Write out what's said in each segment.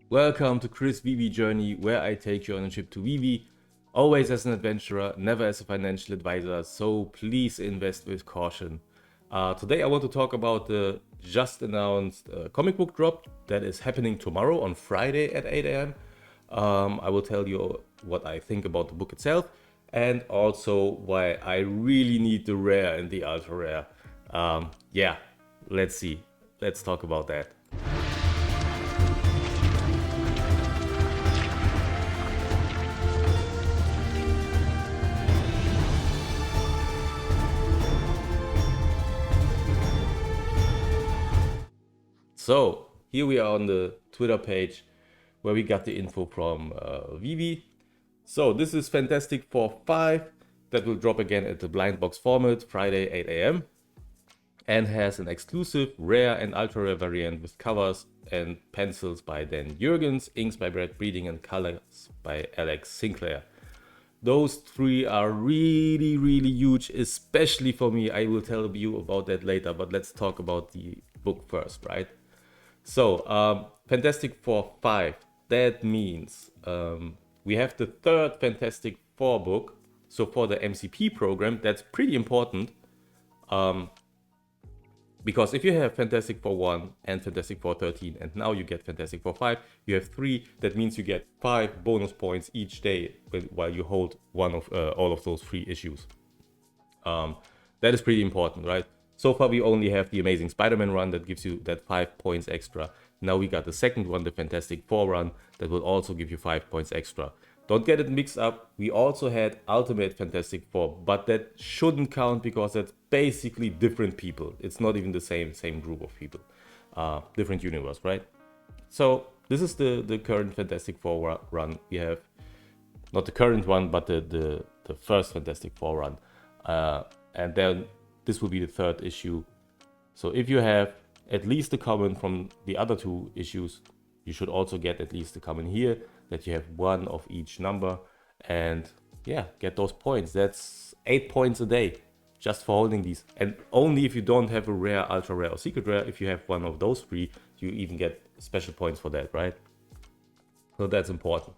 Welcome to Chris Veve Journey, where I take you on a trip to Veve, always as an adventurer, never as a financial advisor, so please invest with caution. Today I want to talk about the just announced comic book drop that is happening tomorrow on Friday at 8 a.m. I will tell you what I think about the book itself and also why I really need the rare and the ultra rare. Yeah, let's see. Let's talk about that. So here we are on the Twitter page where we got the info from Veve. So this is Fantastic Four 5 that will drop again at the blind box format Friday 8 a.m. and has an exclusive rare and ultra rare variant with covers and pencils by Dan Jurgens, inks by Brad Breeding, and colors by Alex Sinclair. Those three are really huge, especially for me. I will tell you about that later, but let's talk about the book first, right? So, Fantastic Four 5, that means we have the third Fantastic Four book. So for the MCP program, that's pretty important. Because if you have Fantastic Four 1 and Fantastic Four 13, and now you get Fantastic Four 5, you have 3. That means you get 5 bonus points each day while you hold one of all of those 3 issues. That is pretty important, right? So far we only have the Amazing Spider-Man run that gives you that 5 points extra. Now we got the second one, the Fantastic Four run, that will also give you 5 points extra. Don't get it mixed up. We also had Ultimate Fantastic Four, but that shouldn't count because that's basically different people. It's not even the same group of people. Different universe, right? So this is the current Fantastic Four run. We have not the current one, but the first Fantastic Four run. And then this will be the third issue. So if you have at least a common from the other 2 issues, you should also get at least a common here, that you have 1 of each number, and yeah, get those points. That's 8 points a day just for holding these. And only if you don't have a rare, ultra rare, or secret rare, if you have 1 of those 3, you even get special points for that, right? So that's important.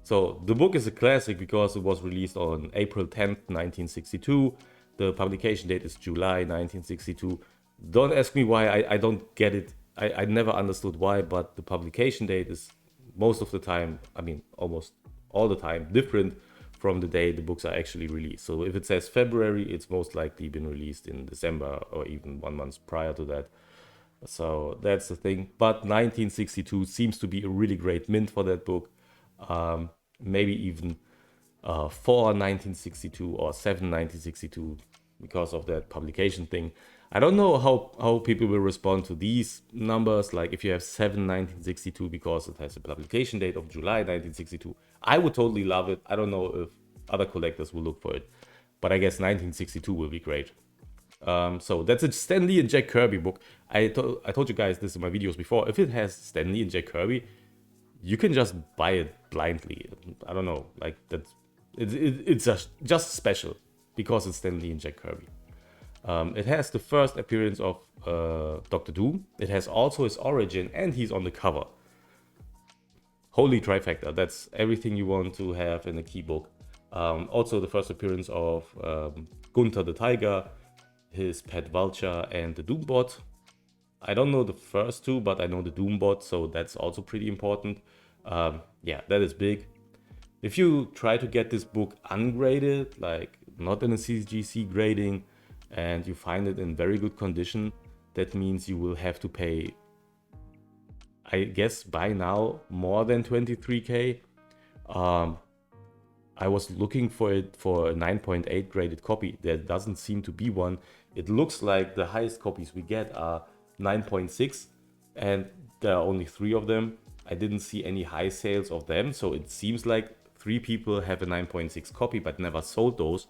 So the book is a classic because it was released on April 10th, 1962. The publication date is July 1962. Don't ask me why, I don't get it. I never understood why, but the publication date is most of the time, I mean almost all the time, different from the day the books are actually released. So if it says February, it's most likely been released in December or even 1 month prior to that. So that's the thing. But 1962 seems to be a really great mint for that book. Maybe even 4 1962 or 7 1962 because of that publication thing. I don't know how people will respond to these numbers, like if you have 7 1962 because it has a publication date of July 1962. I would totally love it. I don't know if other collectors will look for it, but I guess 1962 will be great. So that's a Stan Lee and Jack Kirby book. I told you guys this in my videos before. If it has Stan Lee and Jack Kirby, you can just buy it blindly. I don't know, like that's it's just special because it's Stan Lee and Jack Kirby. It has the first appearance of Doctor Doom. It has also his origin, and he's on the cover. Holy trifecta! That's everything you want to have in a key book. Also, the first appearance of Gunther the Tiger, his pet Vulture, and the Doombot. I don't know the first 2, but I know the Doombot, so that's also pretty important. Yeah, that is big. If you try to get this book ungraded, like not in a CGC grading, and you find it in very good condition, that means you will have to pay, I guess by now, more than 23k. I was looking for it for a 9.8 graded copy. There doesn't seem to be one. It looks like the highest copies we get are 9.6, and there are only 3 of them. I didn't see any high sales of them, so it seems like 3 people have a 9.6 copy but never sold those.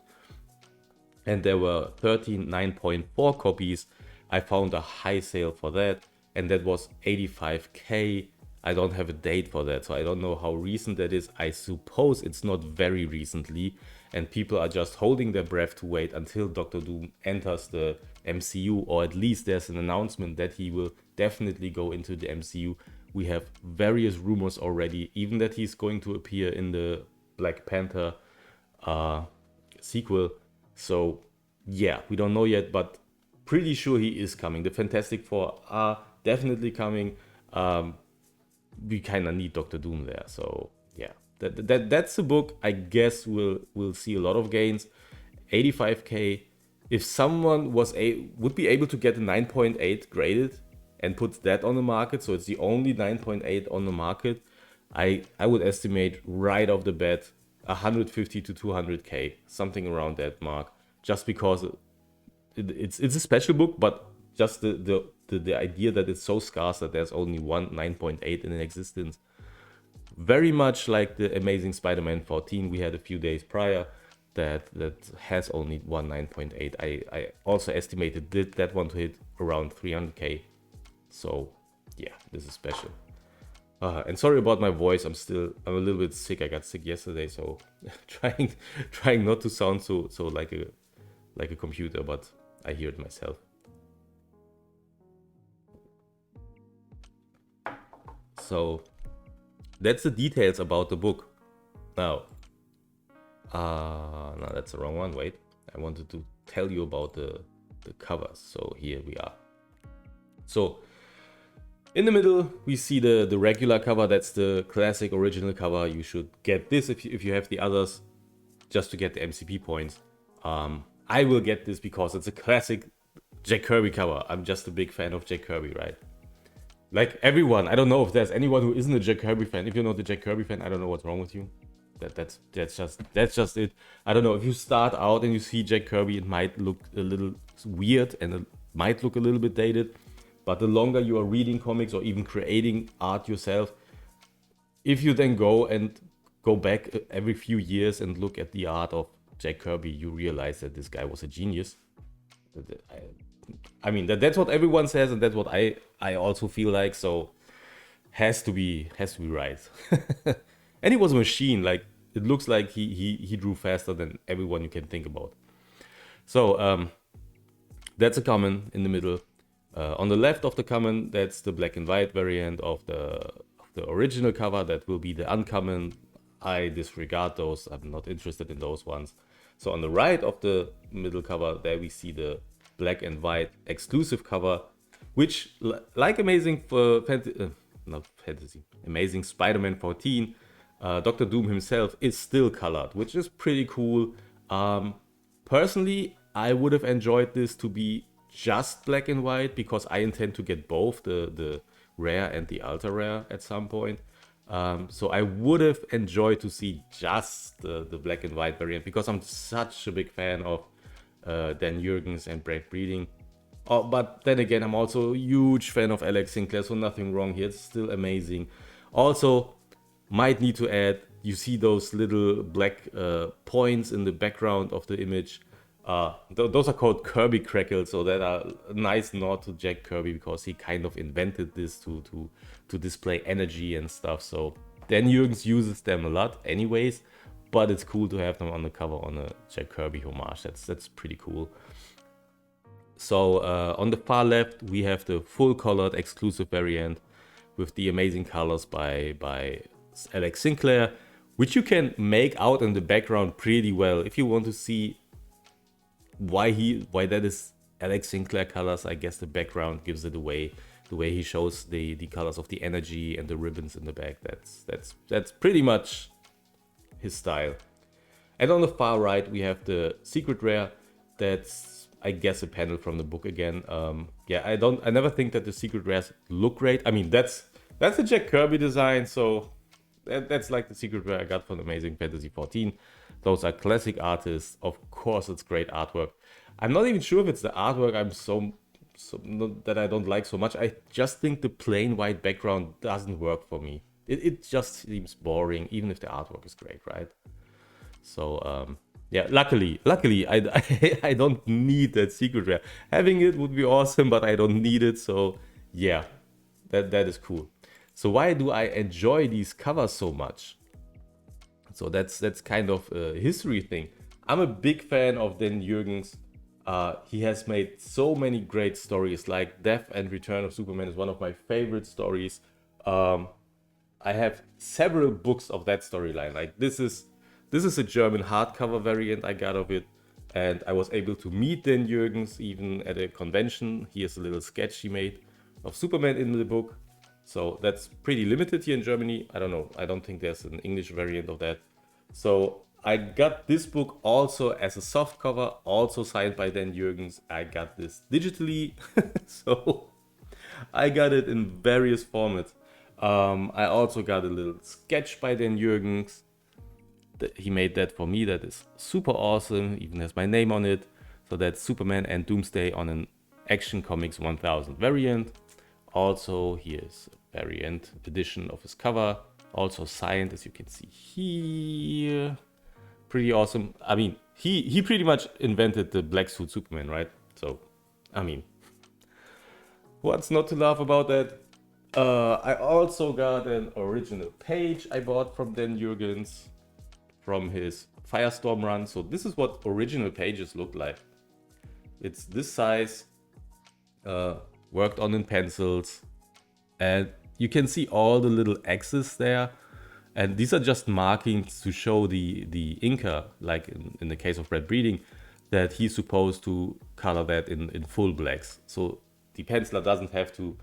And there were 13 9.4 copies. I found a high sale for that, and that was 85k. I don't have a date for that, so I don't know how recent that is. I suppose it's not very recently, and people are just holding their breath to wait until Doctor Doom enters the MCU, or at least there's an announcement that he will definitely go into the MCU, We have various rumors already, even that he's going to appear in the Black Panther sequel. So yeah, we don't know yet, but pretty sure he is coming. The Fantastic Four are definitely coming. We kind of need Doctor Doom there. So yeah, that's a book I guess will see a lot of gains. 85k. If someone would be able to get a 9.8 graded and put that on the market, so it's the only 9.8 on the market, I would estimate right off the bat 150 to 200k, something around that mark, just because it's a special book, but just the idea that it's so scarce that there's only one 9.8 in existence. Very much like the Amazing Spider-Man 14 we had a few days prior, that has only one 9.8. I also estimated that one to hit around 300k. So yeah, this is special. And sorry about my voice. I'm a little bit sick. I got sick yesterday, so trying not to sound so like a computer, but I hear it myself. So that's the details about the book. Now, no, that's the wrong one. Wait, I wanted to tell you about the covers. So here we are. So in the middle, we see the regular cover. That's the classic original cover. You should get this if you have the others, just to get the MCP points. I will get this because it's a classic Jack Kirby cover. I'm just a big fan of Jack Kirby, right? Like everyone, I don't know if there's anyone who isn't a Jack Kirby fan. If you're not a Jack Kirby fan, I don't know what's wrong with you. That's just it. I don't know. If you start out and you see Jack Kirby, it might look a little weird and it might look a little bit dated. But the longer you are reading comics or even creating art yourself, if you then go back every few years and look at the art of Jack Kirby, you realize that this guy was a genius. I mean, that's what everyone says, and that's what I also feel like. So has to be right. And he was a machine. Like, it looks like he drew faster than everyone you can think about. So that's a common in the middle. On the left of the common, that's the black and white variant of the original cover. That will be the uncommon. I disregard those. I'm not interested in those ones. So on the right of the middle cover, there we see the black and white exclusive cover, which, like Amazing Amazing Spider-Man 14, Doctor Doom himself is still colored, which is pretty cool. Personally, I would have enjoyed this to be just black and white, because I intend to get both the rare and the ultra rare at some point. So I would have enjoyed to see just the black and white variant, because I'm such a big fan of Dan Jurgens and Brad Breeding. Oh, but then again, I'm also a huge fan of Alex Sinclair, so nothing wrong here. It's still amazing. Also, might need to add, you see those little black points in the background of the image. Those are called Kirby crackles, so that are a nice nod to Jack Kirby, because he kind of invented this to display energy and stuff. So Dan Jurgens uses them a lot anyways, but it's cool to have them on the cover on a Jack Kirby homage. That's pretty cool. So on the far left, we have the full colored exclusive variant with the amazing colors by Alex Sinclair, which you can make out in the background pretty well. If you want to see why that is Alex Sinclair colors, I guess the background gives it away. The way he shows the colors of the energy and the ribbons in the back, that's pretty much his style. And on the far right, we have the secret rare. That's, I guess, a panel from the book again. Yeah, I never think that the secret rares look great. I mean, that's a Jack Kirby design, so that's like the secret rare I got from Amazing Fantasy 14. Those are classic artists. Of course, it's great artwork. I'm not even sure if it's the artwork I'm so that I don't like so much. I just think the plain white background doesn't work for me. It just seems boring, even if the artwork is great, right? So yeah, luckily I don't need that secret rare. Having it would be awesome, but I don't need it. So yeah, that is cool. So why do I enjoy these covers so much? So that's kind of a history thing. I'm a big fan of Dan Jurgens. He has made so many great stories, like Death and Return of Superman is one of my favorite stories. I have several books of that storyline. Like this is a German hardcover variant I got of it, and I was able to meet Dan Jurgens even at a convention. Here's a little sketch he made of Superman in the book. So that's pretty limited here in Germany. I don't know. I don't think there's an English variant of that. So I got this book also as a soft cover, also signed by Dan Jurgens. I got this digitally, so I got it in various formats. I also got a little sketch by Dan Jurgens. He made that for me. That is super awesome. Even has my name on it. So that's Superman and Doomsday on an Action Comics 1000 variant. Also, here's a variant edition of his cover. Also signed, as you can see here. Pretty awesome. I mean, he pretty much invented the black suit Superman, right? So, I mean, what's not to love about that? I also got an original page I bought from Dan Jurgens from his Firestorm run. So this is what original pages look like. It's this size, worked on in pencils, and you can see all the little X's there. And these are just markings to show the inker, like in the case of Red Breeding, that he's supposed to color that in full blacks. So the penciler doesn't have to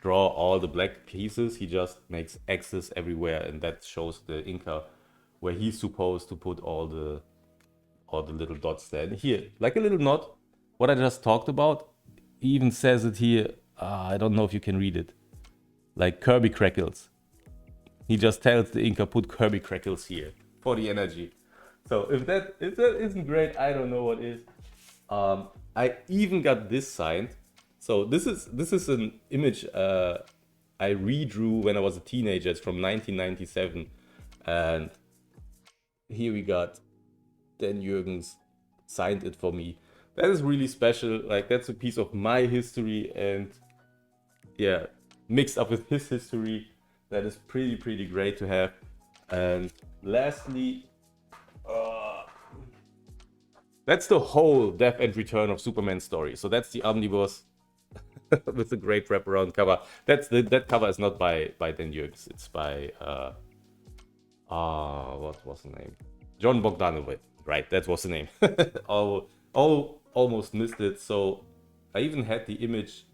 draw all the black pieces. He just makes X's everywhere, and that shows the inker where he's supposed to put all the little dots there. And here, like a little knot, what I just talked about, he even says it here. I don't know if you can read it. Like Kirby Crackles. He just tells the inker, put Kirby Crackles here for the energy. So if that isn't great, I don't know what is. I even got this signed. So this is an image I redrew when I was a teenager. It's from 1997, and here we got Dan Jurgens signed it for me. That is really special. Like, that's a piece of my history, and yeah, mixed up with his history. That is pretty great to have. And lastly, that's the whole Death and Return of Superman story. So that's the omnibus with a great wraparound cover. That cover is not by Dan Jurgens. It's by what was the name? John Bogdanovic. Right, that was the name. Almost missed it. So I even had the image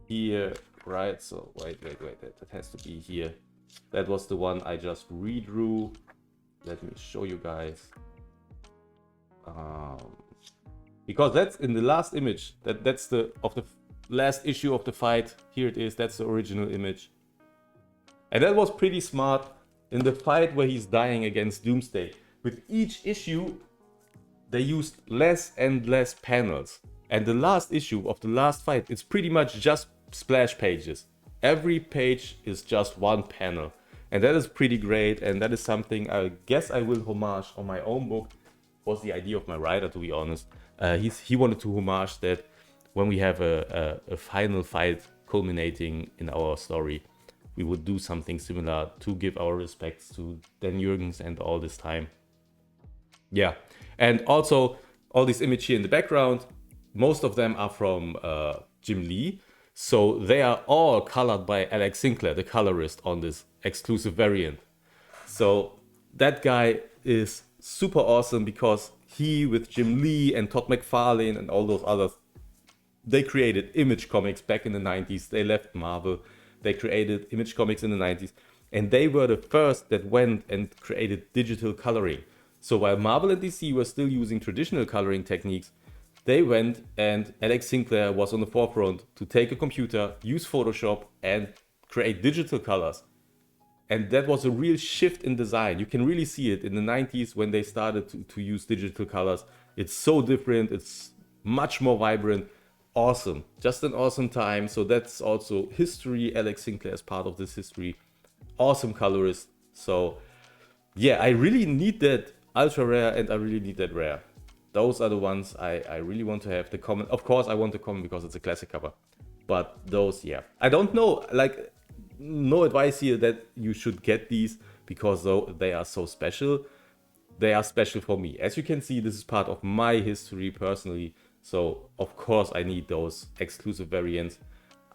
here. Right, so wait, that has to be here. That was the one I just redrew. Let me show you guys. Because that's in the last image. That's the last issue of the fight. Here it is. That's the original image. And that was pretty smart in the fight where he's dying against Doomsday. With each issue, they used less and less panels. And the last issue of the last fight, it's pretty much just splash pages. Every page is just one panel. And that is pretty great. And that is something I guess I will homage on my own book. Was the idea of my writer, to be honest. He wanted to homage that when we have a final fight culminating in our story, we would do something similar to give our respects to Dan Jurgens and all this time. Yeah, and also all these images here in the background, most of them are from Jim Lee. So they are all colored by Alex Sinclair, the colorist on this exclusive variant. So that guy is super awesome because he, with Jim Lee and Todd McFarlane and all those others, they created Image Comics back in the 90s. They left Marvel. They created Image Comics in the 90s. And they were the first that went and created digital coloring. So while Marvel and DC were still using traditional coloring techniques, they went, and Alex Sinclair was on the forefront to take a computer, use Photoshop, and create digital colors. And that was a real shift in design. You can really see it in the 90s when they started to use digital colors. It's so different. It's much more vibrant. Awesome. Just an awesome time. So that's also history. Alex Sinclair is part of this history. Awesome colorist. So yeah, I really need that ultra rare and I really need that rare. Those are the ones I really want to have. The common, of course, I want the common because it's a classic cover. But those, yeah. I don't know, like, no advice here that you should get these because though they are so special. They are special for me. As you can see, this is part of my history personally. So, of course, I need those exclusive variants.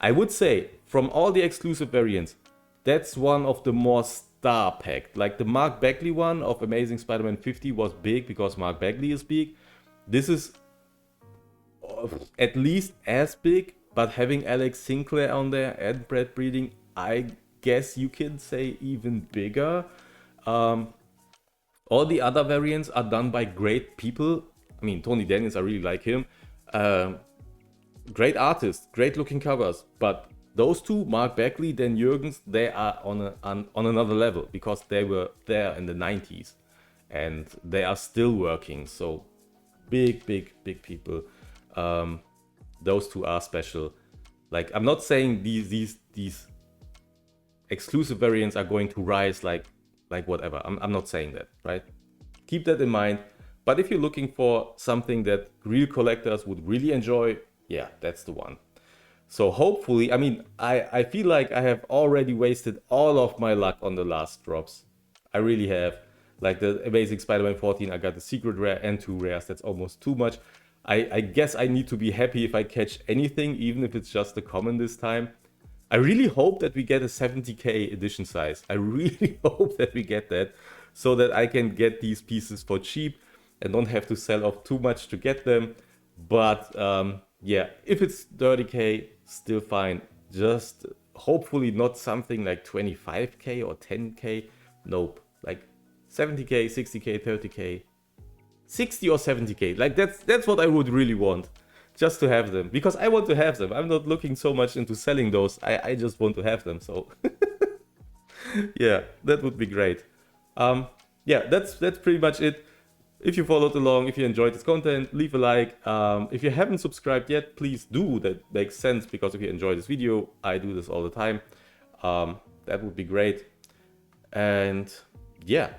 I would say from all the exclusive variants, that's one of the more star-packed. Like the Mark Bagley one of Amazing Spider-Man 50 was big because Mark Bagley is big. This is at least as big, but having Alex Sinclair on there and Brad Breeding, I guess you can say even bigger. All the other variants are done by great people. I mean, Tony Daniels, I really like him. Great artists, great looking covers, but those two, Mark Bagley, Dan Jurgens, they are on another level because they were there in the 90s and they are still working. So big people. Those two are special. Like, I'm not saying these exclusive variants are going to rise like whatever. I'm not saying that, right? Keep that in mind. But if you're looking for something that real collectors would really enjoy, yeah, that's the one. So hopefully, I mean, I feel like I have already wasted all of my luck on the last drops. I really have. Like the Amazing Spider-Man 14, I got the secret rare and 2 rares. That's almost too much. I guess I need to be happy if I catch anything, even if it's just a common this time. I really hope that we get a 70k edition size. I really hope that we get that so that I can get these pieces for cheap and don't have to sell off too much to get them. But yeah, if it's 30k, still fine. Just hopefully not something like 25k or 10k. Nope. Like 70k, 60k, 30k, 60 or 70k. Like that's what I would really want. Just to have them. Because I want to have them. I'm not looking so much into selling those. I just want to have them. So yeah, that would be great. Yeah, that's pretty much it. If you followed along, if you enjoyed this content, leave a like. If you haven't subscribed yet, please do. That makes sense because if you enjoy this video, I do this all the time. That would be great. And yeah,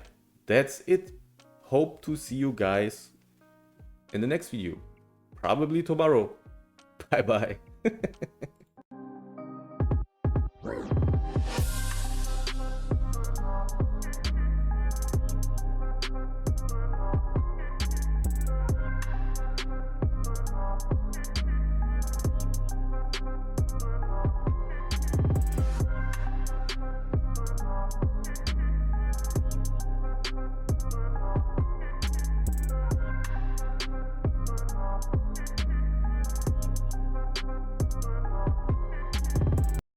that's it. Hope to see you guys in the next video. Probably tomorrow. Bye bye.